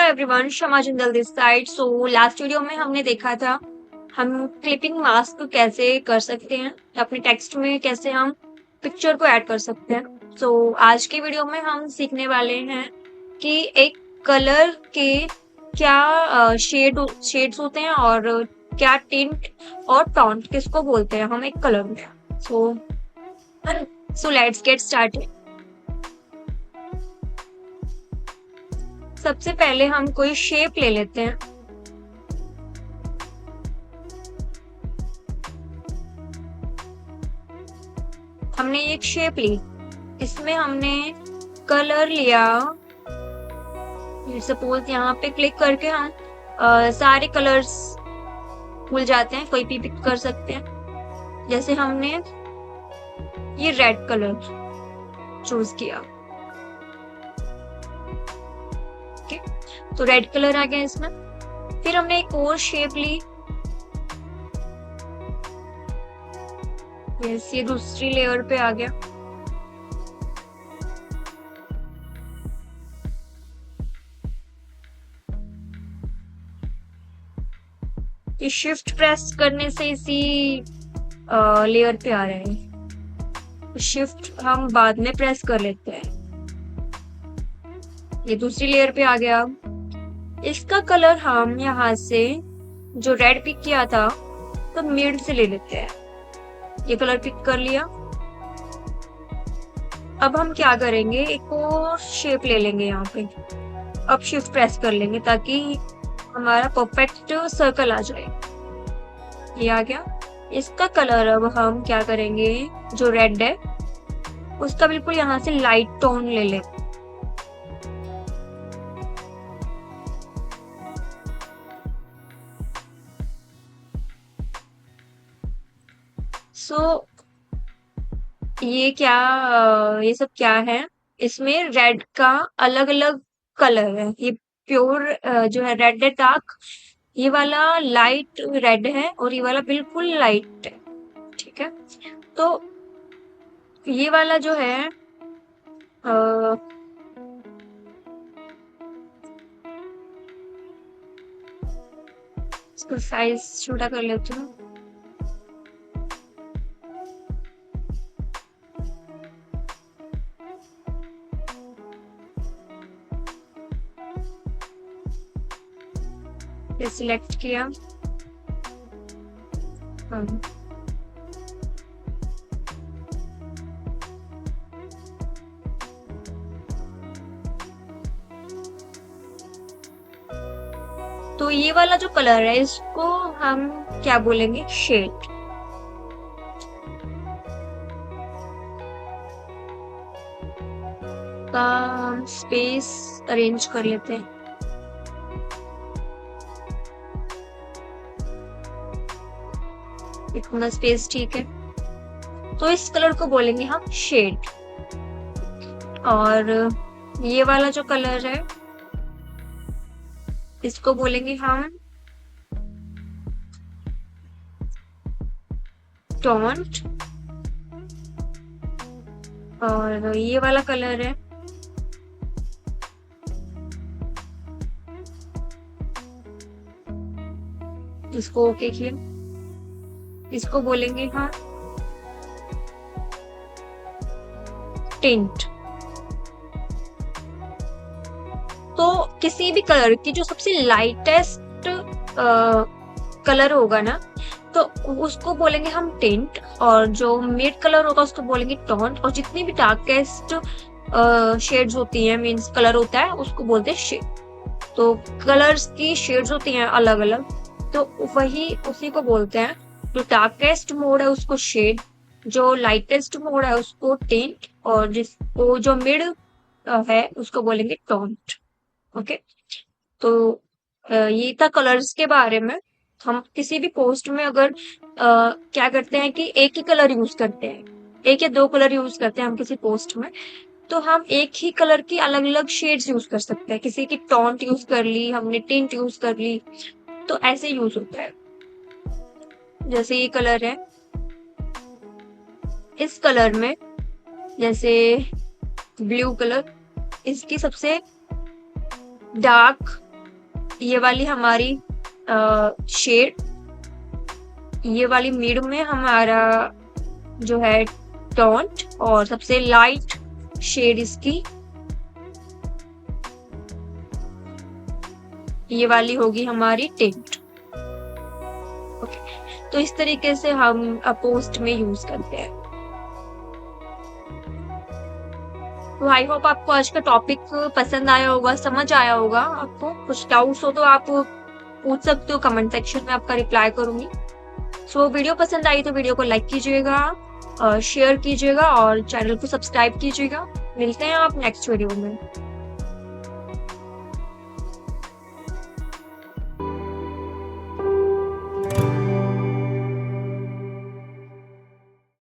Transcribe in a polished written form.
Everyone, Shama Jindal this side. So last video में हमने देखा था हम क्लिपिंग मास्क कैसे कर सकते हैं, अपने टेक्स्ट में कैसे हम पिक्चर को ऐड कर सकते हैं। आज की वीडियो में हम सीखने वाले हैं कि एक कलर के क्या शेड्स होते हैं और क्या टिंट और टॉन्ट किसको बोलते हैं हम एक कलर में। सो सो लेट्स गेट स्टार्टेड। सबसे पहले हम कोई शेप ले लेते हैं। हमने एक शेप ली, इसमें हमने कलर लिया। सपोज यहाँ पे क्लिक करके हम सारे कलर्स भूल जाते हैं, कोई भी पिक कर सकते हैं। जैसे हमने ये रेड कलर चूज किया, ओके, तो रेड कलर आ गया इसमें। फिर हमने एक और शेप ली, यस, ये दूसरी लेयर पे आ गया। ये शिफ्ट प्रेस करने से इसी लेयर पे आ रहे हैं, शिफ्ट हम बाद में प्रेस कर लेते हैं। ये दूसरी लेयर पे आ गया। इसका कलर हम यहाँ से जो रेड पिक किया था तो मिड से ले लेते हैं। ये कलर पिक कर लिया। अब हम क्या करेंगे, एक और शेप ले लेंगे यहाँ पे। अब शिफ्ट प्रेस कर लेंगे ताकि हमारा परफेक्ट सर्कल आ जाए। ये आ गया। इसका कलर अब हम क्या करेंगे, जो रेड है उसका बिल्कुल यहाँ से लाइट टोन ले लें। ये सब क्या है, इसमें रेड का अलग अलग कलर है। ये प्योर जो है रेड है, डार्क, ये वाला लाइट रेड है और ये वाला बिल्कुल लाइट है, ठीक है। तो ये वाला जो है इसको साइज छोटा कर लेती हूँ। सिलेक्ट किया। तो ये वाला जो कलर है इसको हम क्या बोलेंगे, शेड। का हम स्पेस अरेंज कर लेते हैं। इतना स्पेस ठीक है। तो इस कलर को बोलेंगे हम शेड। और ये वाला जो कलर है इसको बोलेंगे हम टोंट। और ये वाला कलर है इसको ओके किया, इसको बोलेंगे हाँ टिंट। तो किसी भी कलर की जो सबसे लाइटेस्ट कलर होगा ना, तो उसको बोलेंगे हम टिंट, और जो मिड कलर होगा उसको बोलेंगे टोंट, और जितनी भी डार्केस्ट शेड्स होती हैं, मींस कलर होता है, उसको बोलते हैं शेड। तो कलर्स की शेड्स होती हैं अलग अलग, तो वही उसी को बोलते हैं। जो डार्केस्ट मोड है उसको शेड, जो लाइटेस्ट मोड है उसको टिंट, और जिसको जो मिड है उसको बोलेंगे टोंट, ओके। तो ये था कलर्स के बारे में। हम किसी भी पोस्ट में अगर क्या करते हैं कि एक ही कलर यूज करते हैं, एक या दो कलर यूज करते हैं हम किसी पोस्ट में, तो हम एक ही कलर की अलग अलग शेड्स यूज कर सकते हैं। किसी की टोंट यूज कर ली हमने, टिंट यूज कर ली, तो ऐसे यूज होता है। जैसे ये कलर है, इस कलर में जैसे ब्लू कलर, इसकी सबसे डार्क ये वाली हमारी शेड, ये वाली मिड में हमारा जो है टोंट, और सबसे लाइट शेड इसकी ये वाली होगी हमारी टिंट। ओके, तो इस तरीके से हम पोस्ट में यूज करते हैं। तो आई होप आपको आज का टॉपिक पसंद आया होगा, समझ आया होगा। आपको कुछ डाउट्स हो तो आप पूछ सकते हो कमेंट सेक्शन में, आपका रिप्लाई करूंगी। सो वीडियो पसंद आई तो वीडियो को लाइक कीजिएगा, शेयर कीजिएगा और चैनल को सब्सक्राइब कीजिएगा। मिलते हैं आप नेक्स्ट वीडियो में।